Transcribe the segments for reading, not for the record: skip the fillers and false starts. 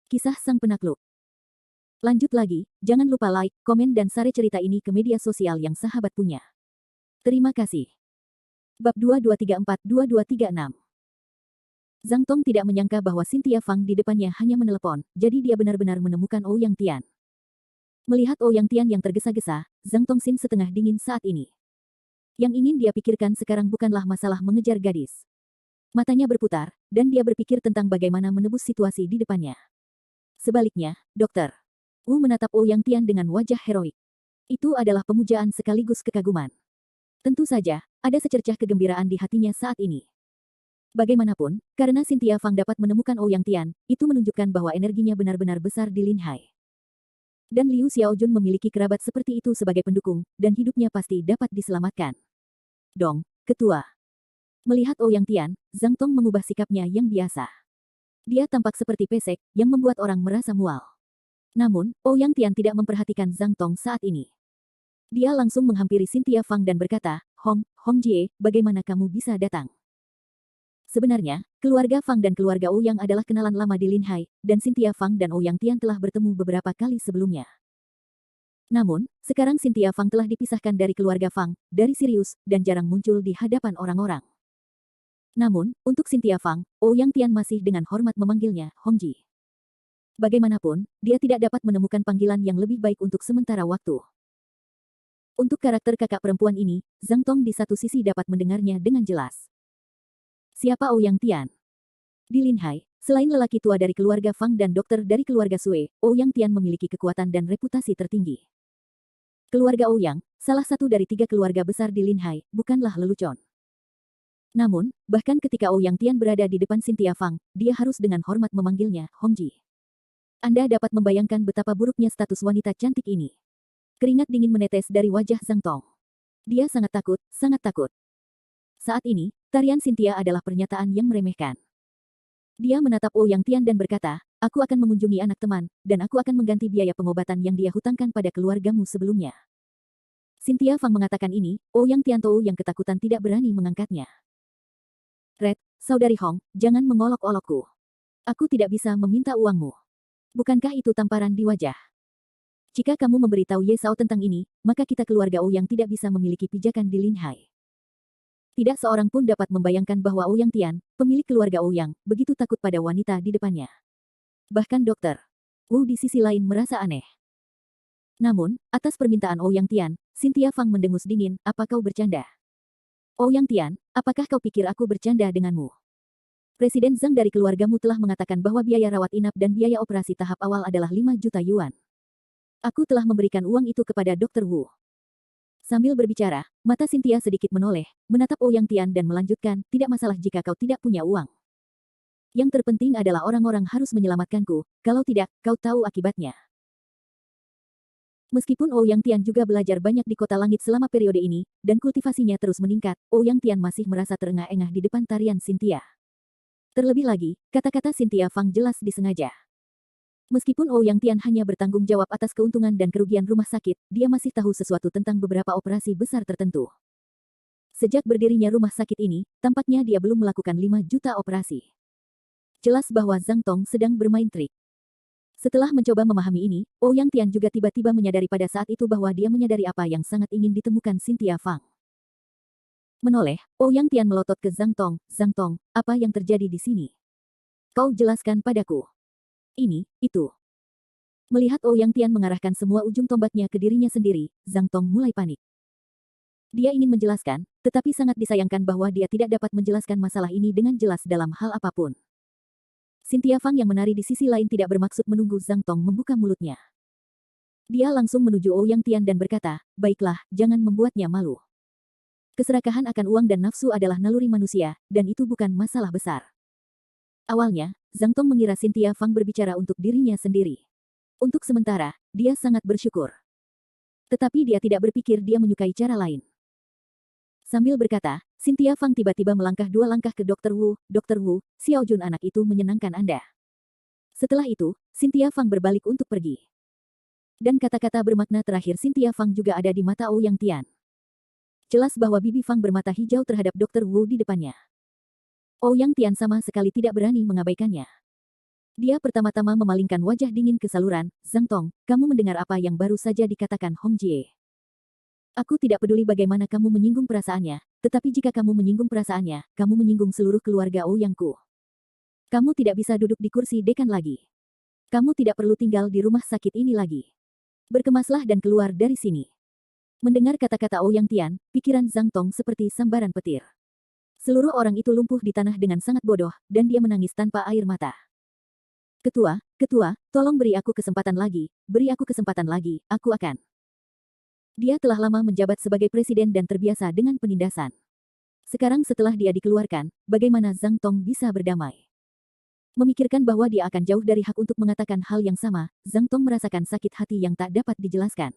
Kisah Sang Penakluk. Lanjut lagi, jangan lupa like, komen dan share cerita ini ke media sosial yang sahabat punya. Terima kasih. Bab 2234-2236. Zhang Tong tidak menyangka bahwa Cynthia Fang di depannya hanya menelepon, jadi dia benar-benar menemukan Ouyang Tian. Melihat Ouyang Tian yang tergesa-gesa, Zhang Tongxin setengah dingin saat ini. Yang ingin dia pikirkan sekarang bukanlah masalah mengejar gadis. Matanya berputar, dan dia berpikir tentang bagaimana menebus situasi di depannya. Sebaliknya, Dokter Wu menatap Ouyang Tian dengan wajah heroik. Itu adalah pemujaan sekaligus kekaguman. Tentu saja, ada secercah kegembiraan di hatinya saat ini. Bagaimanapun, karena Cynthia Fang dapat menemukan Ouyang Tian, itu menunjukkan bahwa energinya benar-benar besar di Linhai. Dan Liu Xiaojun memiliki kerabat seperti itu sebagai pendukung, dan hidupnya pasti dapat diselamatkan. Dong, Ketua. Melihat Ouyang Tian, Zhang Tong mengubah sikapnya yang biasa. Dia tampak seperti pesek, yang membuat orang merasa mual. Namun, Ouyang Tian tidak memperhatikan Zhang Tong saat ini. Dia langsung menghampiri Cynthia Fang dan berkata, Hong Jie, bagaimana kamu bisa datang? Sebenarnya, keluarga Fang dan keluarga Ouyang adalah kenalan lama di Linhai, dan Cynthia Fang dan Ouyang Tian telah bertemu beberapa kali sebelumnya. Namun, sekarang Cynthia Fang telah dipisahkan dari keluarga Fang, dari Sirius, dan jarang muncul di hadapan orang-orang. Namun, untuk Cynthia Fang, Ouyang Tian masih dengan hormat memanggilnya Hong Ji. Bagaimanapun, dia tidak dapat menemukan panggilan yang lebih baik untuk sementara waktu. Untuk karakter kakak perempuan ini, Zhang Tong di satu sisi dapat mendengarnya dengan jelas. Siapa Ouyang Tian? Di Linhai, selain lelaki tua dari keluarga Fang dan dokter dari keluarga Sui, Ouyang Tian memiliki kekuatan dan reputasi tertinggi. Keluarga Ouyang, salah satu dari 3 keluarga besar di Linhai, bukanlah lelucon. Namun, bahkan ketika Ouyang Tian berada di depan Cynthia Fang, dia harus dengan hormat memanggilnya Hong Ji. Anda dapat membayangkan betapa buruknya status wanita cantik ini. Keringat dingin menetes dari wajah Zhang Tong. Dia sangat takut, sangat takut. Saat ini, tarian Cynthia adalah pernyataan yang meremehkan. Dia menatap Ouyang Tian dan berkata, aku akan mengunjungi anak teman, dan aku akan mengganti biaya pengobatan yang dia hutangkan pada keluargamu sebelumnya. Cynthia Fang mengatakan ini, Ouyang Tian Tou yang ketakutan tidak berani mengangkatnya. Red, saudari Hong, jangan mengolok-olokku. Aku tidak bisa meminta uangmu. Bukankah itu tamparan di wajah? Jika kamu memberitahu Ye Sao tentang ini, maka kita keluarga Ouyang tidak bisa memiliki pijakan di Linhai. Tidak seorang pun dapat membayangkan bahwa Ouyang Tian, pemilik keluarga Ouyang, begitu takut pada wanita di depannya. Bahkan Dokter Wu di sisi lain merasa aneh. Namun, atas permintaan Ouyang Tian, Cynthia Fang mendengus dingin, apa kau bercanda? Ouyang Tian, apakah kau pikir aku bercanda denganmu? Presiden Zhang dari keluargamu telah mengatakan bahwa biaya rawat inap dan biaya operasi tahap awal adalah 5 juta yuan. Aku telah memberikan uang itu kepada Dr. Wu. Sambil berbicara, mata Cynthia sedikit menoleh, menatap Ouyang Tian dan melanjutkan, tidak masalah jika kau tidak punya uang. Yang terpenting adalah orang-orang harus menyelamatkanku, kalau tidak, kau tahu akibatnya. Meskipun Ouyang Tian juga belajar banyak di Kota Langit selama periode ini, dan kultivasinya terus meningkat, Ouyang Tian masih merasa terengah-engah di depan tarian Cynthia. Terlebih lagi, kata-kata Cynthia Fang jelas disengaja. Meskipun Ouyang Tian hanya bertanggung jawab atas keuntungan dan kerugian rumah sakit, dia masih tahu sesuatu tentang beberapa operasi besar tertentu. Sejak berdirinya rumah sakit ini, tampaknya dia belum melakukan 5 juta operasi. Jelas bahwa Zhang Tong sedang bermain trik. Setelah mencoba memahami ini, Ouyang Tian juga tiba-tiba menyadari pada saat itu bahwa dia menyadari apa yang sangat ingin ditemukan Cynthia Fang. Menoleh, Ouyang Tian melotot ke Zhang Tong, apa yang terjadi di sini? Kau jelaskan padaku. Ini, itu. Melihat Ouyang Tian mengarahkan semua ujung tombaknya ke dirinya sendiri, Zhang Tong mulai panik. Dia ingin menjelaskan, tetapi sangat disayangkan bahwa dia tidak dapat menjelaskan masalah ini dengan jelas dalam hal apapun. Cynthia Fang yang menari di sisi lain tidak bermaksud menunggu Zhang Tong membuka mulutnya. Dia langsung menuju Ouyang Tian dan berkata, baiklah, jangan membuatnya malu. Keserakahan akan uang dan nafsu adalah naluri manusia, dan itu bukan masalah besar. Awalnya, Zhang Tong mengira Cynthia Fang berbicara untuk dirinya sendiri. Untuk sementara, dia sangat bersyukur. Tetapi dia tidak berpikir dia menyukai cara lain. Sambil berkata, Cynthia Fang tiba-tiba melangkah 2 langkah ke Dr. Wu, Dr. Wu, Xiaojun anak itu menyenangkan Anda. Setelah itu, Cynthia Fang berbalik untuk pergi. Dan kata-kata bermakna terakhir Cynthia Fang juga ada di mata Ouyang Tian. Jelas bahwa Bibi Fang bermata hijau terhadap Dr. Wu di depannya. Ouyang Tian sama sekali tidak berani mengabaikannya. Dia pertama-tama memalingkan wajah dingin ke saluran. Zhang Tong, kamu mendengar apa yang baru saja dikatakan Hong Jie? Aku tidak peduli bagaimana kamu menyinggung perasaannya, tetapi jika kamu menyinggung perasaannya, kamu menyinggung seluruh keluarga Ouyangku. Kamu tidak bisa duduk di kursi dekan lagi. Kamu tidak perlu tinggal di rumah sakit ini lagi. Berkemaslah dan keluar dari sini. Mendengar kata-kata Ouyang Tian, pikiran Zhang Tong seperti sambaran petir. Seluruh orang itu lumpuh di tanah dengan sangat bodoh, dan dia menangis tanpa air mata. Ketua, tolong beri aku kesempatan lagi, aku akan. Dia telah lama menjabat sebagai presiden dan terbiasa dengan penindasan. Sekarang setelah dia dikeluarkan, bagaimana Zhang Tong bisa berdamai? Memikirkan bahwa dia akan jauh dari hak untuk mengatakan hal yang sama, Zhang Tong merasakan sakit hati yang tak dapat dijelaskan.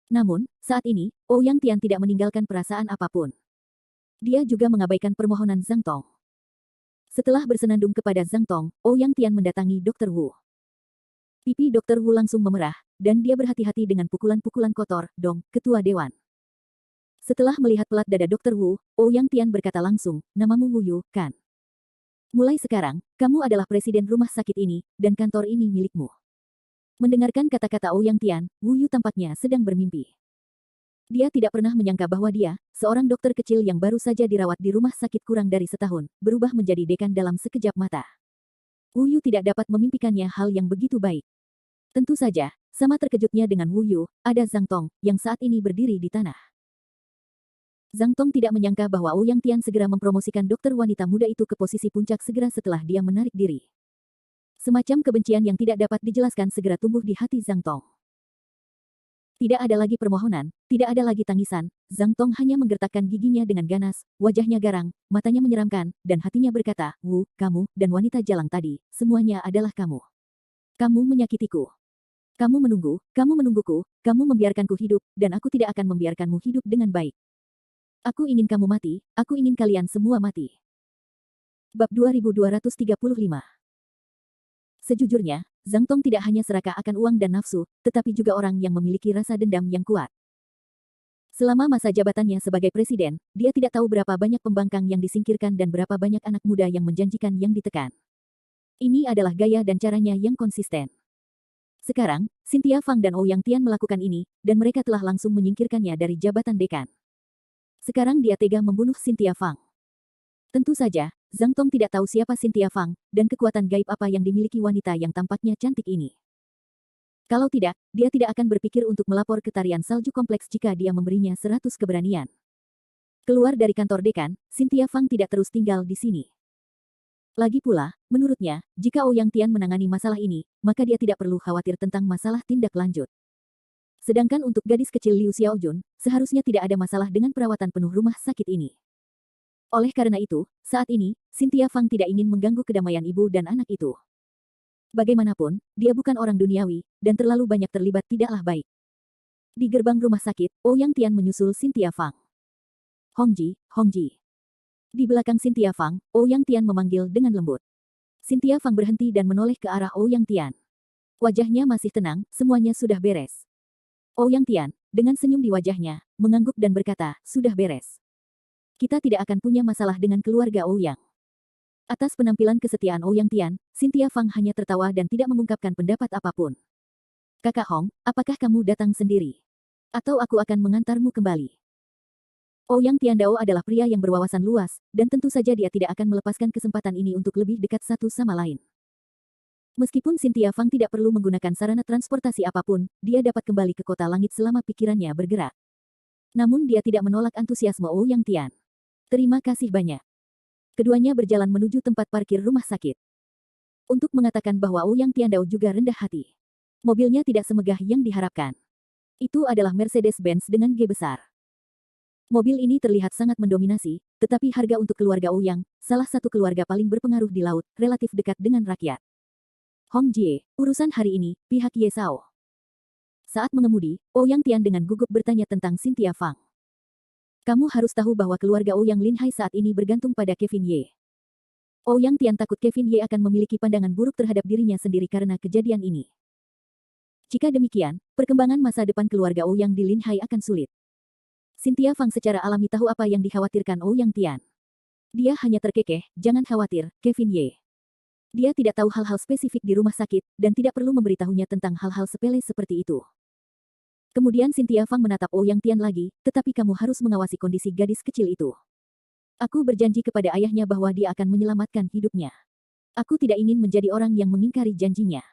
Namun, saat ini, Ouyang Tian tidak meninggalkan perasaan apapun. Dia juga mengabaikan permohonan Zhang Tong. Setelah bersenandung kepada Zhang Tong, Ouyang Tian mendatangi Dr. Wu. Pipi Dr. Wu langsung memerah, dan dia berhati-hati dengan pukulan-pukulan kotor. Dong, Ketua Dewan. Setelah melihat pelat dada Dr. Wu, Ouyang Tian berkata langsung, namamu Wu Yu, kan? Mulai sekarang, kamu adalah presiden rumah sakit ini, dan kantor ini milikmu. Mendengarkan kata-kata Ouyang Tian, Wu Yu tampaknya sedang bermimpi. Dia tidak pernah menyangka bahwa dia, seorang dokter kecil yang baru saja dirawat di rumah sakit kurang dari setahun, berubah menjadi dekan dalam sekejap mata. Wu Yu tidak dapat memimpikannya hal yang begitu baik. Tentu saja, sama terkejutnya dengan Wu Yu, ada Zhang Tong, yang saat ini berdiri di tanah. Zhang Tong tidak menyangka bahwa Ouyang Tian segera mempromosikan dokter wanita muda itu ke posisi puncak segera setelah dia menarik diri. Semacam kebencian yang tidak dapat dijelaskan segera tumbuh di hati Zhang Tong. Tidak ada lagi permohonan, tidak ada lagi tangisan, Zhang Tong hanya menggertakkan giginya dengan ganas, wajahnya garang, matanya menyeramkan, dan hatinya berkata, Wu, kamu, dan wanita jalang tadi, semuanya adalah kamu. Kamu menyakitiku. Kamu menungguku, kamu membiarkanku hidup, dan aku tidak akan membiarkanmu hidup dengan baik. Aku ingin kamu mati, aku ingin kalian semua mati. Bab 2235. Sejujurnya, Zhang Tong tidak hanya serakah akan uang dan nafsu, tetapi juga orang yang memiliki rasa dendam yang kuat. Selama masa jabatannya sebagai presiden, dia tidak tahu berapa banyak pembangkang yang disingkirkan dan berapa banyak anak muda yang menjanjikan yang ditekan. Ini adalah gaya dan caranya yang konsisten. Sekarang, Cynthia Fang dan Ouyang Tian melakukan ini, dan mereka telah langsung menyingkirkannya dari jabatan dekan. Sekarang dia tega membunuh Cynthia Fang. Tentu saja, Zhang Tong tidak tahu siapa Cynthia Fang, dan kekuatan gaib apa yang dimiliki wanita yang tampaknya cantik ini. Kalau tidak, dia tidak akan berpikir untuk melapor ke tarian salju kompleks jika dia memberinya 100 keberanian. Keluar dari kantor dekan, Cynthia Fang tidak terus tinggal di sini. Lagi pula, menurutnya, jika Ouyang Tian menangani masalah ini, maka dia tidak perlu khawatir tentang masalah tindak lanjut. Sedangkan untuk gadis kecil Liu Xiaojun, seharusnya tidak ada masalah dengan perawatan penuh rumah sakit ini. Oleh karena itu, saat ini, Cynthia Fang tidak ingin mengganggu kedamaian ibu dan anak itu. Bagaimanapun, dia bukan orang duniawi, dan terlalu banyak terlibat tidaklah baik. Di gerbang rumah sakit, Ouyang Tian menyusul Cynthia Fang. Hongji. Di belakang Cynthia Fang, Ouyang Tian memanggil dengan lembut. Cynthia Fang berhenti dan menoleh ke arah Ouyang Tian. Wajahnya masih tenang, semuanya sudah beres. Ouyang Tian, dengan senyum di wajahnya, mengangguk dan berkata, sudah beres. Kita tidak akan punya masalah dengan keluarga Ouyang. Atas penampilan kesetiaan Ouyang Tian, Cynthia Fang hanya tertawa dan tidak mengungkapkan pendapat apapun. Kakak Hong, apakah kamu datang sendiri? Atau aku akan mengantarmu kembali? Ouyang Tiandao adalah pria yang berwawasan luas, dan tentu saja dia tidak akan melepaskan kesempatan ini untuk lebih dekat satu sama lain. Meskipun Cynthia Fang tidak perlu menggunakan sarana transportasi apapun, dia dapat kembali ke kota langit selama pikirannya bergerak. Namun dia tidak menolak antusiasme Ouyang Tian. Terima kasih banyak. Keduanya berjalan menuju tempat parkir rumah sakit. Untuk mengatakan bahwa Ouyang Tiandao juga rendah hati. Mobilnya tidak semegah yang diharapkan. Itu adalah Mercedes-Benz dengan G besar. Mobil ini terlihat sangat mendominasi, tetapi harga untuk keluarga Ouyang, salah satu keluarga paling berpengaruh di laut, relatif dekat dengan rakyat. Hong Jie, urusan hari ini, pihak Ye Sao. Saat mengemudi, Ouyang Tian dengan gugup bertanya tentang Cynthia Fang. Kamu harus tahu bahwa keluarga Ouyang Lin Hai saat ini bergantung pada Kevin Ye. Ouyang Tian takut Kevin Ye akan memiliki pandangan buruk terhadap dirinya sendiri karena kejadian ini. Jika demikian, perkembangan masa depan keluarga Ouyang di Lin Hai akan sulit. Cynthia Fang secara alami tahu apa yang dikhawatirkan Ouyang Tian. Dia hanya terkekeh, jangan khawatir, Kevin Ye. Dia tidak tahu hal-hal spesifik di rumah sakit, dan tidak perlu memberitahunya tentang hal-hal sepele seperti itu. Kemudian Cynthia Fang menatap Ouyang Tian lagi, tetapi kamu harus mengawasi kondisi gadis kecil itu. Aku berjanji kepada ayahnya bahwa dia akan menyelamatkan hidupnya. Aku tidak ingin menjadi orang yang mengingkari janjinya.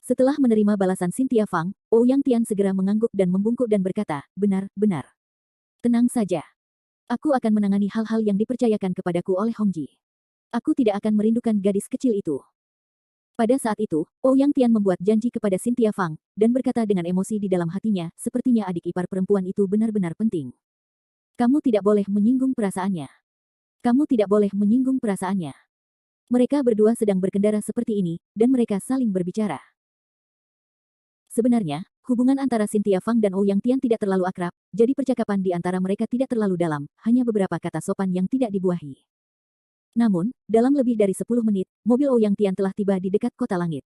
Setelah menerima balasan Cynthia Fang, Ouyang Tian segera mengangguk dan membungkuk dan berkata, benar, benar. Tenang saja. Aku akan menangani hal-hal yang dipercayakan kepadaku oleh Hongji. Aku tidak akan merindukan gadis kecil itu. Pada saat itu, Ouyang Tian membuat janji kepada Cynthia Fang, dan berkata dengan emosi di dalam hatinya, sepertinya adik ipar perempuan itu benar-benar penting. Kamu tidak boleh menyinggung perasaannya. Kamu tidak boleh menyinggung perasaannya. Mereka berdua sedang berkendara seperti ini, dan mereka saling berbicara. Sebenarnya, hubungan antara Cynthia Fang dan Ouyang Tian tidak terlalu akrab, jadi percakapan di antara mereka tidak terlalu dalam, hanya beberapa kata sopan yang tidak dibuahi. Namun, dalam lebih dari 10 menit, mobil Ouyang Tian telah tiba di dekat kota langit.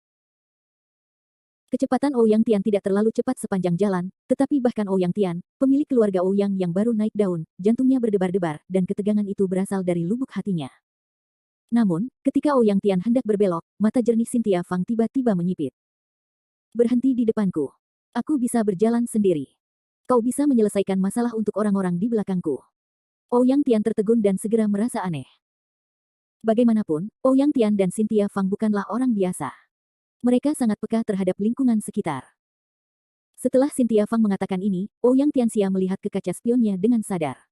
Kecepatan Ouyang Tian tidak terlalu cepat sepanjang jalan, tetapi bahkan Ouyang Tian, pemilik keluarga Ouyang yang baru naik daun, jantungnya berdebar-debar, dan ketegangan itu berasal dari lubuk hatinya. Namun, ketika Ouyang Tian hendak berbelok, mata jernih Cynthia Fang tiba-tiba menyipit. Berhenti di depanku. Aku bisa berjalan sendiri. Kau bisa menyelesaikan masalah untuk orang-orang di belakangku. Ouyang Tian tertegun dan segera merasa aneh. Bagaimanapun, Ouyang Tian dan Cynthia Fang bukanlah orang biasa. Mereka sangat peka terhadap lingkungan sekitar. Setelah Cynthia Fang mengatakan ini, Ouyang Tianxia melihat ke kaca spionnya dengan sadar.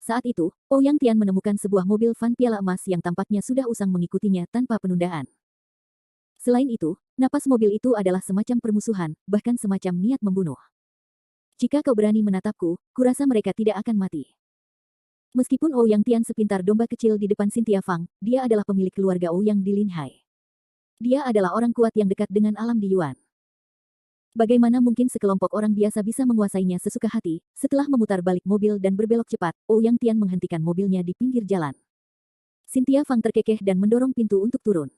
Saat itu, Ouyang Tian menemukan sebuah mobil van piala emas yang tampaknya sudah usang mengikutinya tanpa penundaan. Selain itu, napas mobil itu adalah semacam permusuhan, bahkan semacam niat membunuh. Jika kau berani menatapku, kurasa mereka tidak akan mati. Meskipun Ouyang Tian sepintar domba kecil di depan Cynthia Fang, dia adalah pemilik keluarga Ouyang di Linhai. Dia adalah orang kuat yang dekat dengan alam di Yuan. Bagaimana mungkin sekelompok orang biasa bisa menguasainya sesuka hati? Setelah memutar balik mobil dan berbelok cepat, Ouyang Tian menghentikan mobilnya di pinggir jalan. Cynthia Fang terkekeh dan mendorong pintu untuk turun.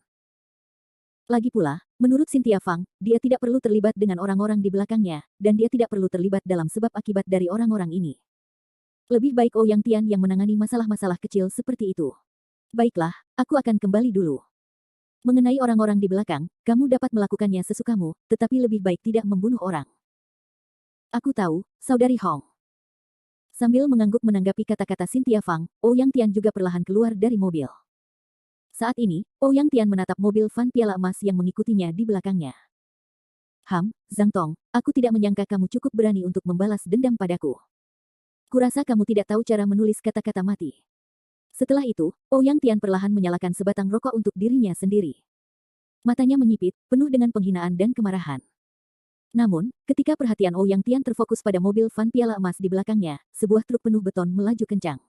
Lagi pula, menurut Cynthia Fang, dia tidak perlu terlibat dengan orang-orang di belakangnya, dan dia tidak perlu terlibat dalam sebab akibat dari orang-orang ini. Lebih baik Ouyang Tian yang menangani masalah-masalah kecil seperti itu. Baiklah, aku akan kembali dulu. Mengenai orang-orang di belakang, kamu dapat melakukannya sesukamu, tetapi lebih baik tidak membunuh orang. Aku tahu, Saudari Hong. Sambil mengangguk menanggapi kata-kata Cynthia Fang, Ouyang Tian juga perlahan keluar dari mobil. Saat ini, Ouyang Tian menatap mobil van piala emas yang mengikutinya di belakangnya. Zhang Tong, aku tidak menyangka kamu cukup berani untuk membalas dendam padaku. Kurasa kamu tidak tahu cara menulis kata-kata mati. Setelah itu, Ouyang Tian perlahan menyalakan sebatang rokok untuk dirinya sendiri. Matanya menyipit, penuh dengan penghinaan dan kemarahan. Namun, ketika perhatian Ouyang Tian terfokus pada mobil van piala emas di belakangnya, sebuah truk penuh beton melaju kencang.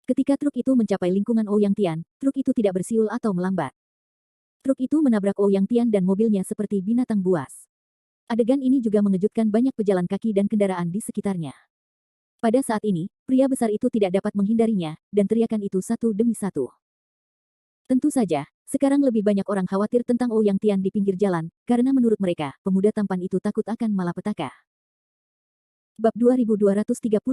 Ketika truk itu mencapai lingkungan Ouyang Tian, truk itu tidak bersiul atau melambat. Truk itu menabrak Ouyang Tian dan mobilnya seperti binatang buas. Adegan ini juga mengejutkan banyak pejalan kaki dan kendaraan di sekitarnya. Pada saat ini, pria besar itu tidak dapat menghindarinya, dan teriakan itu satu demi satu. Tentu saja, sekarang lebih banyak orang khawatir tentang Ouyang Tian di pinggir jalan, karena menurut mereka, pemuda tampan itu takut akan malapetaka. Bab 2236.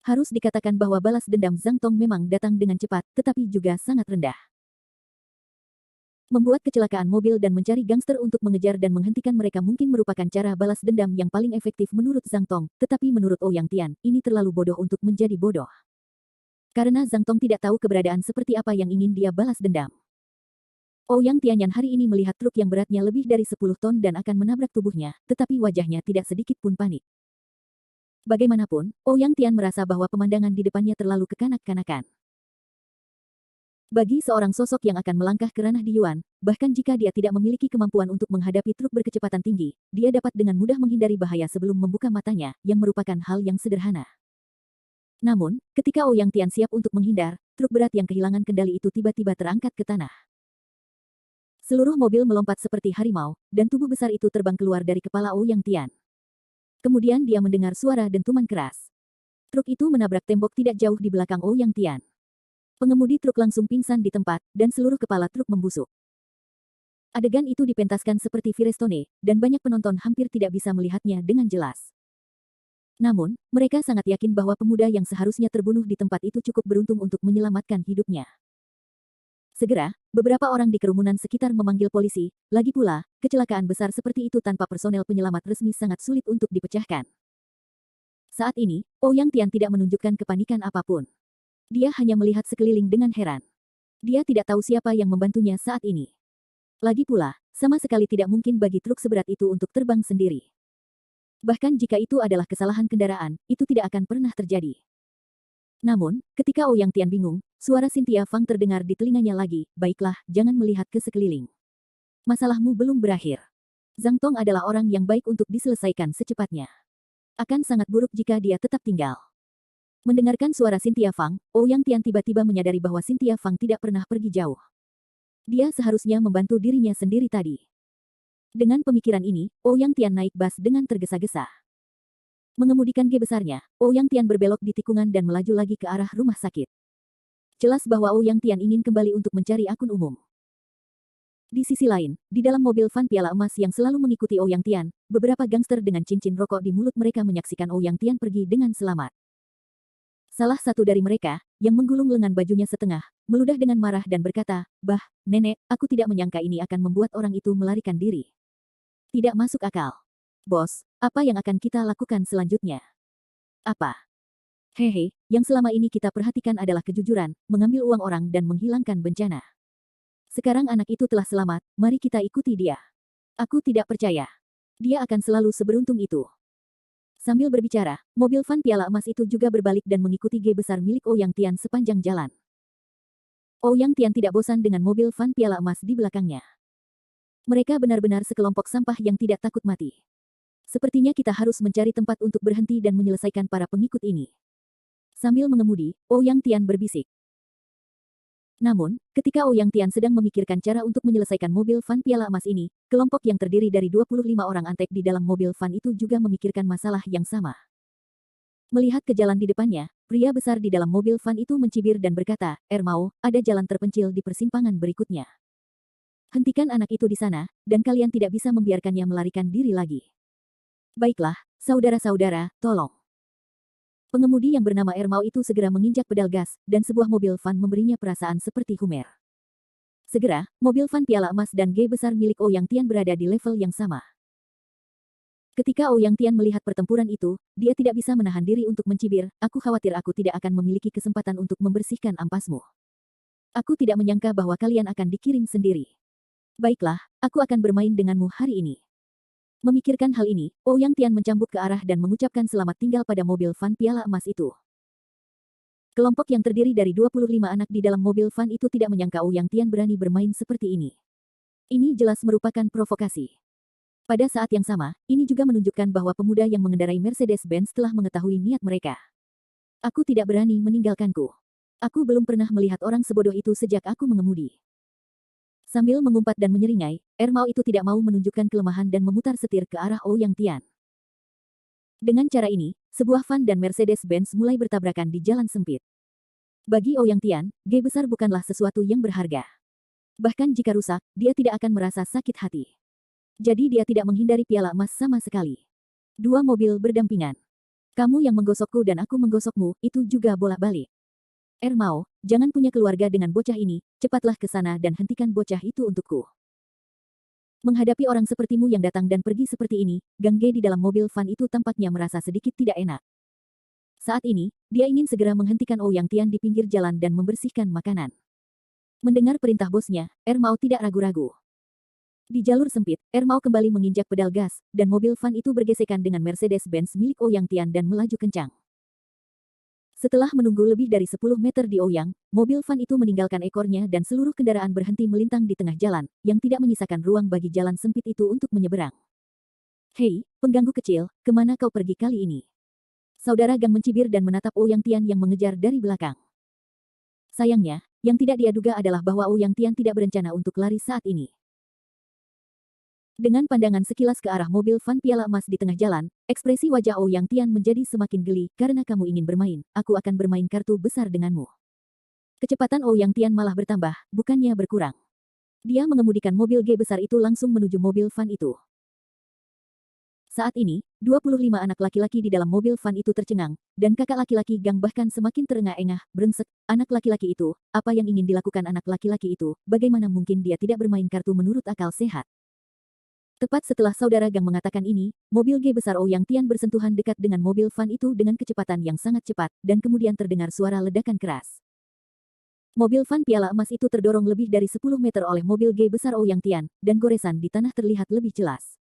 Harus dikatakan bahwa balas dendam Zhang Tong memang datang dengan cepat, tetapi juga sangat rendah. Membuat kecelakaan mobil dan mencari gangster untuk mengejar dan menghentikan mereka mungkin merupakan cara balas dendam yang paling efektif menurut Zhang Tong, tetapi menurut Ouyang Tian, ini terlalu bodoh untuk menjadi bodoh. Karena Zhang Tong tidak tahu keberadaan seperti apa yang ingin dia balas dendam. Ouyang Tianyan hari ini melihat truk yang beratnya lebih dari 10 ton dan akan menabrak tubuhnya, tetapi wajahnya tidak sedikit pun panik. Bagaimanapun, Ouyang Tian merasa bahwa pemandangan di depannya terlalu kekanak-kanakan. Bagi seorang sosok yang akan melangkah ke ranah di Yuan, bahkan jika dia tidak memiliki kemampuan untuk menghadapi truk berkecepatan tinggi, dia dapat dengan mudah menghindari bahaya sebelum membuka matanya, yang merupakan hal yang sederhana. Namun, ketika Ouyang Tian siap untuk menghindar, truk berat yang kehilangan kendali itu tiba-tiba terangkat ke tanah. Seluruh mobil melompat seperti harimau, dan tubuh besar itu terbang keluar dari kepala Ouyang Tian. Kemudian dia mendengar suara dentuman keras. Truk itu menabrak tembok tidak jauh di belakang Ouyang Tian. Pengemudi truk langsung pingsan di tempat, dan seluruh kepala truk membusuk. Adegan itu dipentaskan seperti Firestone, dan banyak penonton hampir tidak bisa melihatnya dengan jelas. Namun, mereka sangat yakin bahwa pemuda yang seharusnya terbunuh di tempat itu cukup beruntung untuk menyelamatkan hidupnya. Segera, beberapa orang di kerumunan sekitar memanggil polisi. Lagi pula, kecelakaan besar seperti itu tanpa personel penyelamat resmi sangat sulit untuk dipecahkan. Saat ini, Ouyang Tian tidak menunjukkan kepanikan apapun. Dia hanya melihat sekeliling dengan heran. Dia tidak tahu siapa yang membantunya saat ini. Lagi pula, sama sekali tidak mungkin bagi truk seberat itu untuk terbang sendiri. Bahkan jika itu adalah kesalahan kendaraan, itu tidak akan pernah terjadi. Namun, ketika Ouyang Tian bingung, suara Cynthia Fang terdengar di telinganya lagi. Baiklah, jangan melihat ke sekeliling. Masalahmu belum berakhir. Zhang Tong adalah orang yang baik untuk diselesaikan secepatnya. Akan sangat buruk jika dia tetap tinggal. Mendengarkan suara Cynthia Fang, Ouyang Tian tiba-tiba menyadari bahwa Cynthia Fang tidak pernah pergi jauh. Dia seharusnya membantu dirinya sendiri tadi. Dengan pemikiran ini, Ouyang Tian naik bas dengan tergesa-gesa. Mengemudikan G besarnya, Ouyang Tian berbelok di tikungan dan melaju lagi ke arah rumah sakit. Jelas bahwa Ouyang Tian ingin kembali untuk mencari akun umum. Di sisi lain, di dalam mobil van piala emas yang selalu mengikuti Ouyang Tian, beberapa gangster dengan cincin rokok di mulut mereka menyaksikan Ouyang Tian pergi dengan selamat. Salah satu dari mereka, yang menggulung lengan bajunya setengah, meludah dengan marah dan berkata, "Bah, nenek, aku tidak menyangka ini akan membuat orang itu melarikan diri. Tidak masuk akal. Bos, apa yang akan kita lakukan selanjutnya?" "Apa?" "Hehe, yang selama ini kita perhatikan adalah kejujuran, mengambil uang orang dan menghilangkan bencana. Sekarang anak itu telah selamat, mari kita ikuti dia. Aku tidak percaya. Dia akan selalu seberuntung itu." Sambil berbicara, mobil van piala emas itu juga berbalik dan mengikuti G besar milik Ouyang Tian sepanjang jalan. Ouyang Tian tidak bosan dengan mobil van piala emas di belakangnya. Mereka benar-benar sekelompok sampah yang tidak takut mati. Sepertinya kita harus mencari tempat untuk berhenti dan menyelesaikan para pengikut ini. Sambil mengemudi, Ouyang Tian berbisik. Namun, ketika Ouyang Tian sedang memikirkan cara untuk menyelesaikan mobil van piala emas ini, kelompok yang terdiri dari 25 orang antek di dalam mobil van itu juga memikirkan masalah yang sama. Melihat ke jalan di depannya, pria besar di dalam mobil van itu mencibir dan berkata, "Ermao, ada jalan terpencil di persimpangan berikutnya. Hentikan anak itu di sana, dan kalian tidak bisa membiarkannya melarikan diri lagi. Baiklah, saudara-saudara, tolong." Pengemudi yang bernama Ermao itu segera menginjak pedal gas, dan sebuah mobil van memberinya perasaan seperti Hummer. Segera, mobil van piala emas dan G besar milik Ouyang Tian berada di level yang sama. Ketika Ouyang Tian melihat pertempuran itu, dia tidak bisa menahan diri untuk mencibir, "Aku khawatir aku tidak akan memiliki kesempatan untuk membersihkan ampasmu. Aku tidak menyangka bahwa kalian akan dikirim sendiri. Baiklah, aku akan bermain denganmu hari ini." Memikirkan hal ini, Ouyang Tian mencambuk ke arah dan mengucapkan selamat tinggal pada mobil van piala emas itu. Kelompok yang terdiri dari 25 anak di dalam mobil van itu tidak menyangka Ouyang Tian berani bermain seperti ini. Ini jelas merupakan provokasi. Pada saat yang sama, ini juga menunjukkan bahwa pemuda yang mengendarai Mercedes-Benz telah mengetahui niat mereka. "Aku tidak berani meninggalkanku. Aku belum pernah melihat orang sebodoh itu sejak aku mengemudi." Sambil mengumpat dan menyeringai, Ermao itu tidak mau menunjukkan kelemahan dan memutar setir ke arah Ouyang Tian. Dengan cara ini, sebuah van dan Mercedes-Benz mulai bertabrakan di jalan sempit. Bagi Ouyang Tian, G besar bukanlah sesuatu yang berharga. Bahkan jika rusak, dia tidak akan merasa sakit hati. Jadi dia tidak menghindari piala emas sama sekali. Dua mobil berdampingan. Kamu yang menggosokku dan aku menggosokmu, itu juga bolak-balik. Ermao, jangan punya keluarga dengan bocah ini, cepatlah ke sana dan hentikan bocah itu untukku. Menghadapi orang sepertimu yang datang dan pergi seperti ini, Gang Ge di dalam mobil van itu tampaknya merasa sedikit tidak enak. Saat ini, dia ingin segera menghentikan Ouyang Tian di pinggir jalan dan membersihkan makanan. Mendengar perintah bosnya, Ermao tidak ragu-ragu. Di jalur sempit, Ermao kembali menginjak pedal gas, dan mobil van itu bergesekan dengan Mercedes-Benz milik Ouyang Tian dan melaju kencang. Setelah menunggu lebih dari 10 meter di Ouyang, mobil van itu meninggalkan ekornya dan seluruh kendaraan berhenti melintang di tengah jalan, yang tidak menyisakan ruang bagi jalan sempit itu untuk menyeberang. "Hei, pengganggu kecil, kemana kau pergi kali ini?" Saudara Gang mencibir dan menatap Ouyang Tian yang mengejar dari belakang. Sayangnya, yang tidak dia duga adalah bahwa Ouyang Tian tidak berencana untuk lari saat ini. Dengan pandangan sekilas ke arah mobil van piala emas di tengah jalan, ekspresi wajah Ouyang Tian menjadi semakin geli. "Karena kamu ingin bermain, aku akan bermain kartu besar denganmu." Kecepatan Ouyang Tian malah bertambah, bukannya berkurang. Dia mengemudikan mobil G besar itu langsung menuju mobil van itu. Saat ini, 25 anak laki-laki di dalam mobil van itu tercengang, dan kakak laki-laki Gang bahkan semakin terengah-engah, brengsek, anak laki-laki itu, apa yang ingin dilakukan anak laki-laki itu, bagaimana mungkin dia tidak bermain kartu menurut akal sehat. Tepat setelah saudara Gang mengatakan ini, mobil G besar Ouyang Tian bersentuhan dekat dengan mobil van itu dengan kecepatan yang sangat cepat, dan kemudian terdengar suara ledakan keras. Mobil van piala emas itu terdorong lebih dari 10 meter oleh mobil G besar Ouyang Tian, dan goresan di tanah terlihat lebih jelas.